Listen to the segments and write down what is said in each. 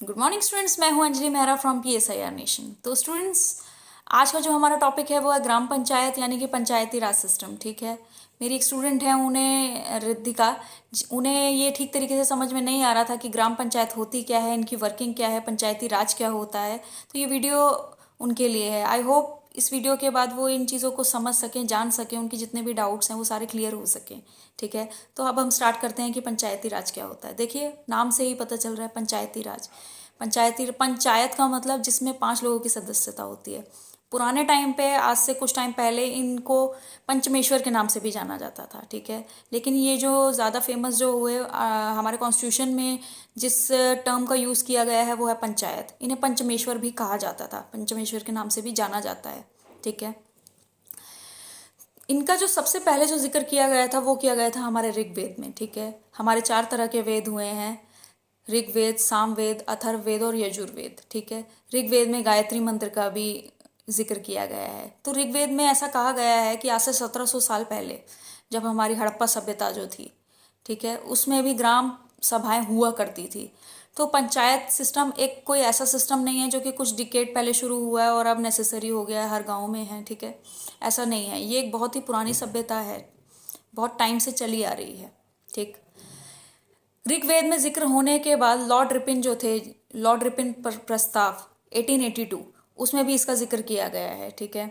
Good morning students, मैं हूं Anjali Mehra from PSIR nation. तो स्टूडेंट्स, आज का जो हमारा टॉपिक है वो है ग्राम पंचायत यानी कि पंचायती राज सिस्टम। ठीक है, मेरी एक स्टूडेंट है, उन्हें रिद्धिका, उन्हें ये ठीक तरीके से समझ में नहीं आ रहा था कि ग्राम पंचायत होती क्या है, इनकी वर्किंग क्या है, पंचायती राज क्या होता है। तो ये वीडियो उनके लिए है। आई होप इस वीडियो के बाद वो इन चीज़ों को समझ सकें, जान सकें, उनके जितने भी डाउट्स हैं वो सारे क्लियर हो सकें। ठीक है, तो अब हम स्टार्ट करते हैं कि पंचायती राज क्या होता है। देखिए, नाम से ही पता चल रहा है पंचायती राज। पंचायत का मतलब जिसमें 5 लोगों की सदस्यता होती है। पुराने टाइम पे, आज से कुछ टाइम पहले, इनको पंचमेश्वर के नाम से भी जाना जाता था। ठीक है, लेकिन ये जो ज़्यादा फेमस जो हुए हमारे कॉन्स्टिट्यूशन में जिस टर्म का यूज़ किया गया है वो है पंचायत। इन्हें पंचमेश्वर भी कहा जाता था, पंचमेश्वर के नाम से भी जाना जाता है। ठीक है, इनका जो सबसे पहले जो जिक्र किया गया था वो किया गया था हमारे ऋग्वेद में। ठीक है, हमारे 4 तरह के वेद हुए हैं, ऋग्वेद, सामवेद, अथर्ववेद और यजुर्वेद। ठीक है, ऋग्वेद में गायत्री मंत्र का भी जिक्र किया गया है। तो ऋग्वेद में ऐसा कहा गया है कि आज से 1700 साल पहले, जब हमारी हड़प्पा सभ्यता जो थी, ठीक है, उसमें भी ग्राम सभाएं हुआ करती थी। तो पंचायत सिस्टम एक कोई ऐसा सिस्टम नहीं है जो कि कुछ डिकेड पहले शुरू हुआ है और अब नेसेसरी हो गया है, हर गांव में है। ठीक है, ऐसा नहीं है, ये एक बहुत ही पुरानी सभ्यता है, बहुत टाइम से चली आ रही है। ठीक, ऋग्वेद में जिक्र होने के बाद लॉर्ड रिपिन जो थे, लॉर्ड रिपिन प्रस्ताव 1882, उसमें भी इसका जिक्र किया गया है। ठीक है,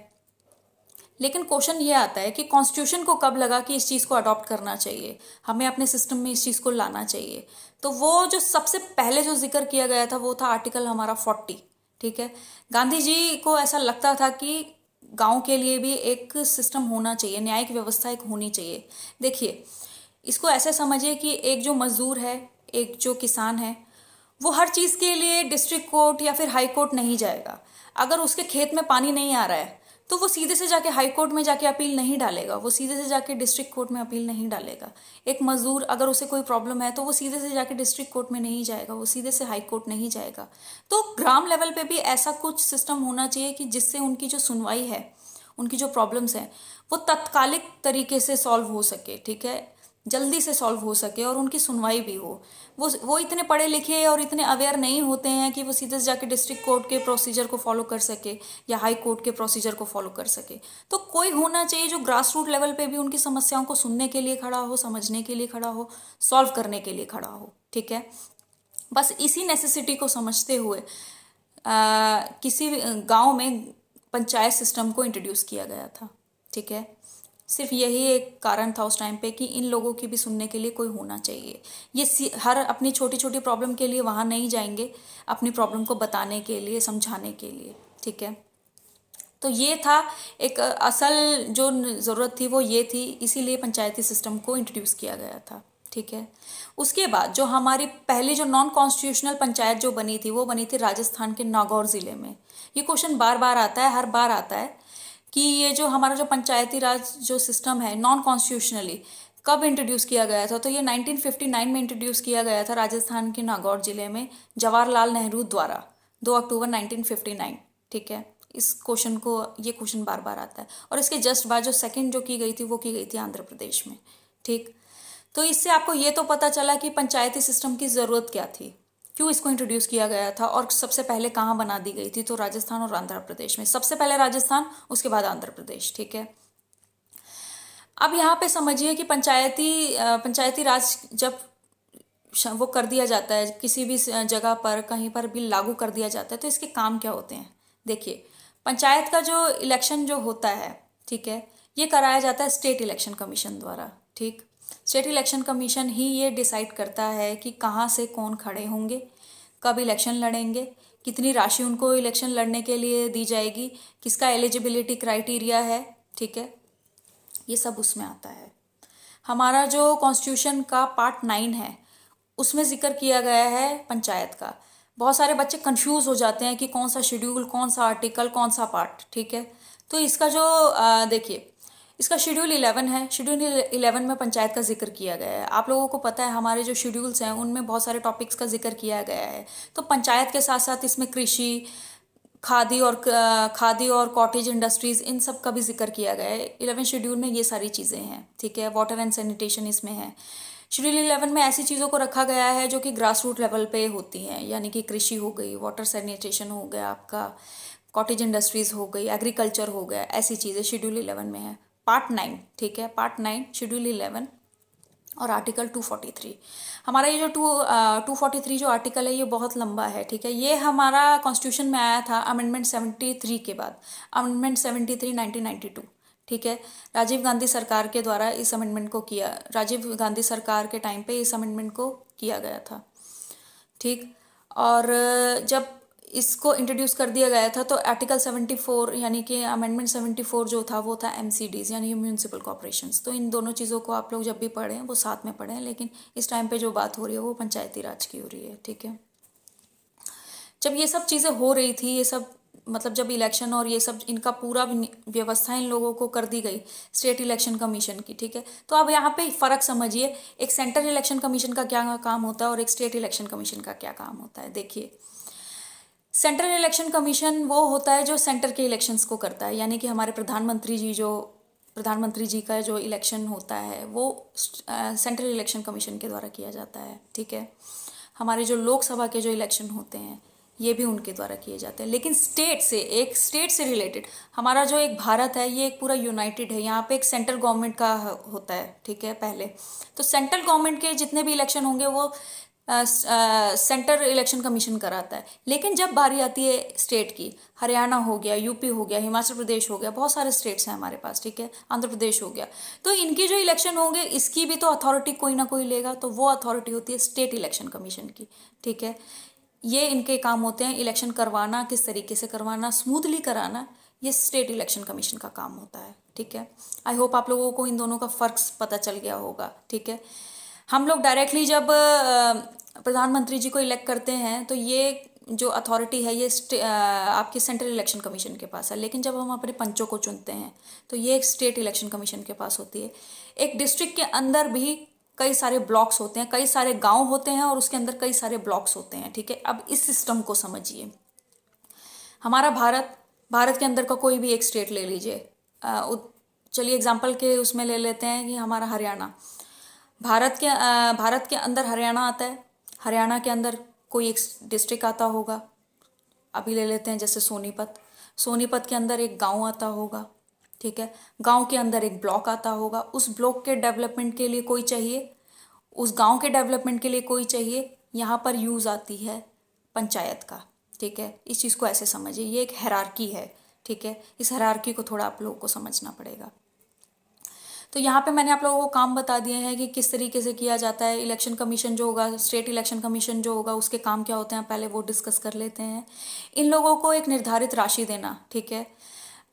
लेकिन क्वेश्चन ये आता है कि कॉन्स्टिट्यूशन को कब लगा कि इस चीज़ को अडॉप्ट करना चाहिए, हमें अपने सिस्टम में इस चीज़ को लाना चाहिए। तो वो जो सबसे पहले जो जिक्र किया गया था वो था आर्टिकल हमारा 40। ठीक है, गांधी जी को ऐसा लगता था कि गांव के लिए भी एक सिस्टम होना चाहिए, न्यायिक व्यवस्था एक होनी चाहिए। देखिए, इसको ऐसे समझिए कि एक जो मजदूर है, एक जो किसान है, वो हर चीज़ के लिए डिस्ट्रिक्ट कोर्ट या फिर हाई कोर्ट नहीं जाएगा। अगर उसके खेत में पानी नहीं आ रहा है तो वो सीधे से जाके हाई कोर्ट में जाके अपील नहीं डालेगा, वो सीधे से जाके डिस्ट्रिक्ट कोर्ट में अपील नहीं डालेगा। एक मजदूर अगर उसे कोई प्रॉब्लम है तो वो सीधे से जाके डिस्ट्रिक्ट कोर्ट में नहीं जाएगा, वो सीधे से हाई कोर्ट नहीं जाएगा। तो ग्राम लेवल पे भी ऐसा कुछ सिस्टम होना चाहिए कि जिससे उनकी जो सुनवाई है, उनकी जो प्रॉब्लम्स हैं, वो तत्कालिक तरीके से सॉल्व हो सके। ठीक है, जल्दी से सॉल्व हो सके और उनकी सुनवाई भी हो। वो इतने पढ़े लिखे और इतने अवेयर नहीं होते हैं कि वो सीधे से जाके डिस्ट्रिक्ट कोर्ट के प्रोसीजर को फॉलो कर सके या हाई कोर्ट के प्रोसीजर को फॉलो कर सके। तो कोई होना चाहिए जो ग्रास रूट लेवल पे भी उनकी समस्याओं को सुनने के लिए खड़ा हो, समझने के लिए खड़ा हो, सॉल्व करने के लिए खड़ा हो। ठीक है, बस इसी नेसेसिटी को समझते हुए किसी गांव में पंचायत सिस्टम को इंट्रोड्यूस किया गया था। ठीक है, सिर्फ यही एक कारण था उस टाइम पे कि इन लोगों की भी सुनने के लिए कोई होना चाहिए। ये हर अपनी छोटी छोटी प्रॉब्लम के लिए वहाँ नहीं जाएंगे, अपनी प्रॉब्लम को बताने के लिए, समझाने के लिए। ठीक है, तो ये था एक असल जो ज़रूरत थी वो ये थी, इसीलिए पंचायती सिस्टम को इंट्रोड्यूस किया गया था। ठीक है, उसके बाद जो हमारी पहली जो नॉन कॉन्स्टिट्यूशनल पंचायत जो बनी थी वो बनी थी राजस्थान के नागौर ज़िले में। ये क्वेश्चन बार बार आता है, हर बार आता है कि ये जो हमारा जो पंचायती राज जो सिस्टम है नॉन कॉन्स्टिट्यूशनली कब इंट्रोड्यूस किया गया था। तो ये 1959 में इंट्रोड्यूस किया गया था राजस्थान के नागौर ज़िले में, जवाहरलाल नेहरू द्वारा, 2 अक्टूबर 1959। ठीक है, इस क्वेश्चन को, ये क्वेश्चन बार बार आता है। और इसके जस्ट बाद जो सेकंड जो की गई थी वो की गई थी आंध्र प्रदेश में। ठीक, तो इससे आपको ये तो पता चला कि पंचायती सिस्टम की ज़रूरत क्या थी, क्यों इसको इंट्रोड्यूस किया गया था और सबसे पहले कहाँ बना दी गई थी। तो राजस्थान और आंध्र प्रदेश में, सबसे पहले राजस्थान, उसके बाद आंध्र प्रदेश। ठीक है, अब यहाँ पे समझिए कि पंचायती राज जब वो कर दिया जाता है किसी भी जगह पर, कहीं पर भी लागू कर दिया जाता है, तो इसके काम क्या होते हैं। देखिए, पंचायत का जो इलेक्शन जो होता है, ठीक है, ये कराया जाता है स्टेट इलेक्शन कमीशन द्वारा। ठीक, स्टेट इलेक्शन कमीशन ही ये डिसाइड करता है कि कहाँ से कौन खड़े होंगे, कब इलेक्शन लड़ेंगे, कितनी राशि उनको इलेक्शन लड़ने के लिए दी जाएगी, किसका एलिजिबिलिटी क्राइटेरिया है। ठीक है, ये सब उसमें आता है। हमारा जो कॉन्स्टिट्यूशन का पार्ट 9 है उसमें जिक्र किया गया है पंचायत का। बहुत सारे बच्चे कंफ्यूज हो जाते हैं कि कौन सा शेड्यूल, कौन सा आर्टिकल, कौन सा पार्ट। ठीक है, तो इसका जो देखिए, इसका शेड्यूल 11 है। शेड्यूल 11 में पंचायत का जिक्र किया गया है। आप लोगों को पता है हमारे जो शेड्यूल्स हैं उनमें बहुत सारे टॉपिक्स का जिक्र किया गया है। तो पंचायत के साथ साथ इसमें कृषि, खादी और कॉटेज इंडस्ट्रीज, इन सब का भी जिक्र किया गया है। 11 शेड्यूल में ये सारी चीज़ें हैं। ठीक है, वाटर एंड सैनिटेशन इसमें है, शेड्यूल 11 में ऐसी चीज़ों को रखा गया है जो कि ग्रास रूट लेवल पे होती हैं, यानी कि कृषि हो गई, वाटर सैनिटेशन हो गया, आपका कॉटेज इंडस्ट्रीज़ हो गई, एग्रीकल्चर हो गया, ऐसी चीज़ें शेड्यूल 11 में है। पार्ट 9, ठीक है, पार्ट 9 शेड्यूल 11 और आर्टिकल 243। हमारा ये जो 243 जो आर्टिकल है ये बहुत लंबा है, ठीक है। ये हमारा कॉन्स्टिट्यूशन में आया था अमेंडमेंट 73 के बाद, अमेंडमेंट 73 1992, ठीक है। राजीव गांधी सरकार के द्वारा इस अमेंडमेंट को किया, राजीव गांधी सरकार के टाइम पे इस अमेंडमेंट को किया गया था, ठीक। और जब इसको इंट्रोड्यूस कर दिया गया था तो आर्टिकल 74 यानी कि अमेंडमेंट 74 जो था वो था एमसीडीज यानी म्यूनिसिपल कॉर्पोरेशंस। तो इन दोनों चीज़ों को आप लोग जब भी पढ़ें वो साथ में पढ़ें, लेकिन इस टाइम पे जो बात हो रही है वो पंचायती राज की हो रही है, ठीक है। जब ये सब चीज़ें हो रही थी, ये सब मतलब जब इलेक्शन और ये सब इनका पूरा व्यवस्था इन लोगों को कर दी गई स्टेट इलेक्शन कमीशन की, ठीक है। तो अब यहाँ पे फ़र्क समझिए, एक सेंट्रल इलेक्शन कमीशन का क्या काम होता है और एक स्टेट इलेक्शन कमीशन का क्या काम होता है। देखिए, सेंट्रल इलेक्शन कमीशन वो होता है जो सेंटर के इलेक्शंस को करता है, यानी कि हमारे प्रधानमंत्री जी का जो इलेक्शन होता है वो सेंट्रल इलेक्शन कमीशन के द्वारा किया जाता है, ठीक है। हमारे जो लोकसभा के जो इलेक्शन होते हैं ये भी उनके द्वारा किए जाते हैं। लेकिन एक स्टेट से रिलेटेड हमारा जो एक भारत है ये एक पूरा यूनाइटेड है, यहाँ पे एक सेंट्रल गवर्नमेंट का होता है, ठीक है। पहले तो सेंट्रल गवर्नमेंट के जितने भी इलेक्शन होंगे वो सेंटर इलेक्शन कमीशन कराता है। लेकिन जब बारी आती है स्टेट की, हरियाणा हो गया, यूपी हो गया, हिमाचल प्रदेश हो गया, बहुत सारे स्टेट्स हैं हमारे पास, ठीक है, आंध्र प्रदेश हो गया, तो इनकी जो इलेक्शन होंगे इसकी भी तो अथॉरिटी कोई ना कोई लेगा, तो वो अथॉरिटी होती है स्टेट इलेक्शन कमीशन की, ठीक है। ये इनके काम होते हैं, इलेक्शन करवाना, किस तरीके से करवाना, स्मूथली कराना, ये स्टेट इलेक्शन कमीशन का काम होता है, ठीक है। आई होप आप लोगों को इन दोनों का फ़र्क पता चल गया होगा, ठीक है। हम लोग डायरेक्टली जब प्रधानमंत्री जी को इलेक्ट करते हैं तो ये जो अथॉरिटी है ये आपकी सेंट्रल इलेक्शन कमीशन के पास है। लेकिन जब हम अपने पंचों को चुनते हैं तो ये एक स्टेट इलेक्शन कमीशन के पास होती है। एक डिस्ट्रिक्ट के अंदर भी कई सारे ब्लॉक्स होते हैं, कई सारे गांव होते हैं और उसके अंदर कई सारे ब्लॉक्स होते हैं, ठीक है। अब इस सिस्टम को समझिए। हमारा भारत के अंदर का कोई भी एक स्टेट ले लीजिए, चलिए एग्जाम्पल के उसमें ले लेते हैं कि हमारा हरियाणा, भारत के अंदर हरियाणा आता है। हरियाणा के अंदर कोई एक डिस्ट्रिक्ट आता होगा, अभी ले लेते हैं जैसे सोनीपत के अंदर एक गांव आता होगा, ठीक है। गांव के अंदर एक ब्लॉक आता होगा, उस ब्लॉक के डेवलपमेंट के लिए कोई चाहिए, उस गांव के डेवलपमेंट के लिए कोई चाहिए, यहाँ पर यूज़ आती है पंचायत का, ठीक है। इस चीज़ को ऐसे समझिए, ये एक हायरार्की है, ठीक है। इस हायरार्की को थोड़ा आप लोगों को समझना पड़ेगा। तो यहाँ पे मैंने आप लोगों को काम बता दिए हैं कि किस तरीके से किया जाता है। इलेक्शन कमीशन जो होगा, स्टेट इलेक्शन कमीशन जो होगा, उसके काम क्या होते हैं पहले वो डिस्कस कर लेते हैं। इन लोगों को एक निर्धारित राशि देना, ठीक है।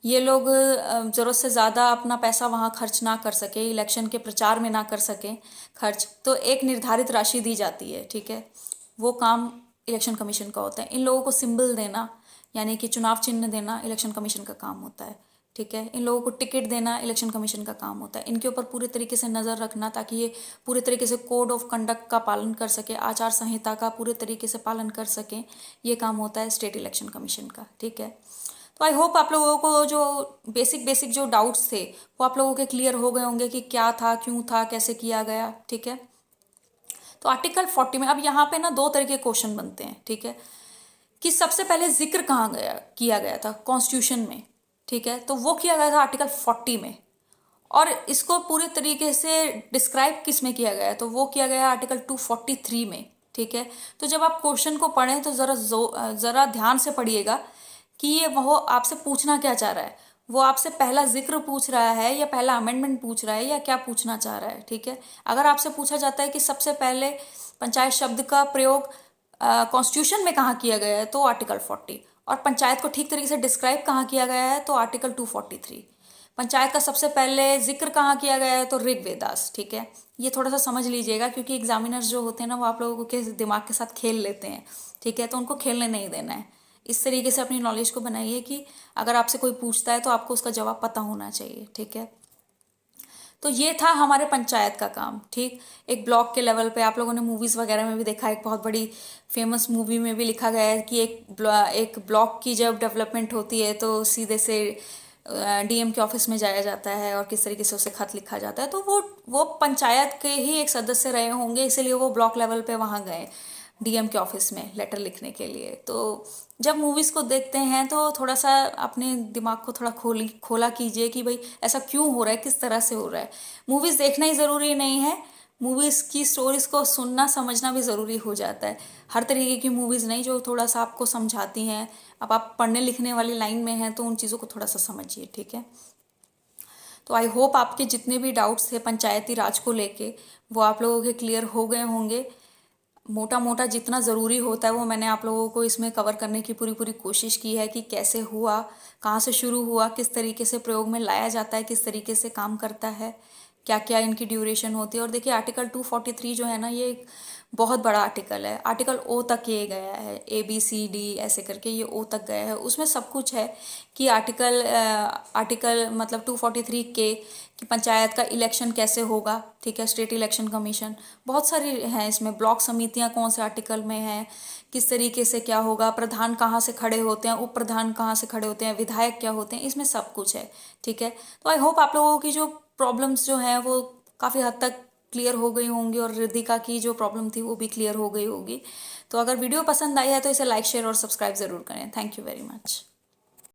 ये लोग ज़रूरत से ज़्यादा अपना पैसा वहाँ खर्च ना कर सके, इलेक्शन के प्रचार में ना कर सकें खर्च, तो एक निर्धारित राशि दी जाती है, ठीक है। वो काम इलेक्शन कमीशन का होता है। इन लोगों को सिंबल देना यानी कि चुनाव चिन्ह देना इलेक्शन कमीशन का काम होता है, ठीक है। इन लोगों को टिकट देना इलेक्शन कमीशन का काम होता है। इनके ऊपर पूरे तरीके से नज़र रखना ताकि ये पूरे तरीके से कोड ऑफ कंडक्ट का पालन कर सके, आचार संहिता का पूरे तरीके से पालन कर सकें, ये काम होता है स्टेट इलेक्शन कमीशन का, ठीक है। तो आई होप आप लोगों को जो बेसिक जो डाउट्स थे वो आप लोगों के क्लियर हो गए होंगे कि क्या था, क्यों था, कैसे किया गया, ठीक है। तो आर्टिकल 40 में अब यहाँ पे ना दो तरह के क्वेश्चन बनते हैं, ठीक है, कि सबसे पहले जिक्र कहाँ किया गया था कॉन्स्टिट्यूशन में, ठीक है। तो वो किया गया था आर्टिकल 40 में, और इसको पूरे तरीके से डिस्क्राइब किस में किया गया है तो वो किया गया आर्टिकल 243 में, ठीक है। तो जब आप क्वेश्चन को पढ़ें तो ज़रा ध्यान से पढ़िएगा कि ये वो आपसे पूछना क्या चाह रहा है। वो आपसे पहला जिक्र पूछ रहा है या पहला अमेंडमेंट पूछ रहा है या क्या पूछना चाह रहा है, ठीक है। अगर आपसे पूछा जाता है कि सबसे पहले पंचायत शब्द का प्रयोग कॉन्स्टिट्यूशन में कहाँ किया गया है तो आर्टिकल 40, और पंचायत को ठीक तरीके से डिस्क्राइब कहाँ किया गया है तो आर्टिकल 243। पंचायत का सबसे पहले जिक्र कहाँ किया गया है तो ऋग्वेदास, ठीक है। ये थोड़ा सा समझ लीजिएगा क्योंकि एग्जामिनर्स जो होते हैं ना वो आप लोगों के दिमाग के साथ खेल लेते हैं, ठीक है। तो उनको खेलने नहीं देना है। इस तरीके से अपनी नॉलेज को बनाइए कि अगर आपसे कोई पूछता है तो आपको उसका जवाब पता होना चाहिए, ठीक है। तो ये था हमारे पंचायत का काम, ठीक। एक ब्लॉक के लेवल पे आप लोगों ने मूवीज़ वगैरह में भी देखा, एक बहुत बड़ी फेमस मूवी में भी लिखा गया है कि एक ब्लॉक की जब डेवलपमेंट होती है तो सीधे से डीएम के ऑफिस में जाया जाता है और किस तरीके से उसे खत लिखा जाता है, तो वो पंचायत के ही एक सदस्य रहे होंगे, इसीलिए वो ब्लॉक लेवल पे वहाँ गए डीएम के ऑफिस में लेटर लिखने के लिए। तो जब मूवीज़ को देखते हैं तो थोड़ा सा अपने दिमाग को थोड़ा खोला कीजिए कि भाई ऐसा क्यों हो रहा है, किस तरह से हो रहा है। मूवीज़ देखना ही ज़रूरी नहीं है, मूवीज़ की स्टोरीज़ को सुनना समझना भी ज़रूरी हो जाता है। हर तरीके की मूवीज़ नहीं जो थोड़ा सा आपको समझाती हैं, अब आप पढ़ने लिखने वाली लाइन में हैं तो उन चीज़ों को थोड़ा सा समझिए, ठीक है। तो आई होप आपके जितने भी डाउट्स थे पंचायती राज को लेके वो आप लोगों के क्लियर हो गए होंगे। मोटा मोटा जितना ज़रूरी होता है वो मैंने आप लोगों को इसमें कवर करने की पूरी पूरी कोशिश की है कि कैसे हुआ, कहाँ से शुरू हुआ, किस तरीके से प्रयोग में लाया जाता है, किस तरीके से काम करता है, क्या क्या इनकी ड्यूरेशन होती है। और देखिए आर्टिकल 243 जो है ना, ये एक बहुत बड़ा आर्टिकल है। आर्टिकल ओ तक ये गया है, ABCD ऐसे करके ये ओ तक गया है। उसमें सब कुछ है कि आर्टिकल मतलब 243 के कि पंचायत का इलेक्शन कैसे होगा, ठीक है, स्टेट इलेक्शन कमीशन, बहुत सारी हैं इसमें। ब्लॉक समितियां कौन से आर्टिकल में हैं, किस तरीके से क्या होगा, प्रधान कहाँ से खड़े होते हैं, उप प्रधान कहाँ से खड़े होते हैं, विधायक क्या होते हैं, इसमें सब कुछ है, ठीक है। तो आई होप आप लोगों की जो प्रॉब्लम्स जो हैं वो काफ़ी हद तक क्लियर हो गई होंगी और रिद्धिका की जो प्रॉब्लम थी वो भी क्लियर हो गई होगी। तो अगर वीडियो पसंद आई है तो इसे लाइक शेयर और सब्सक्राइब ज़रूर करें। Thank you very much.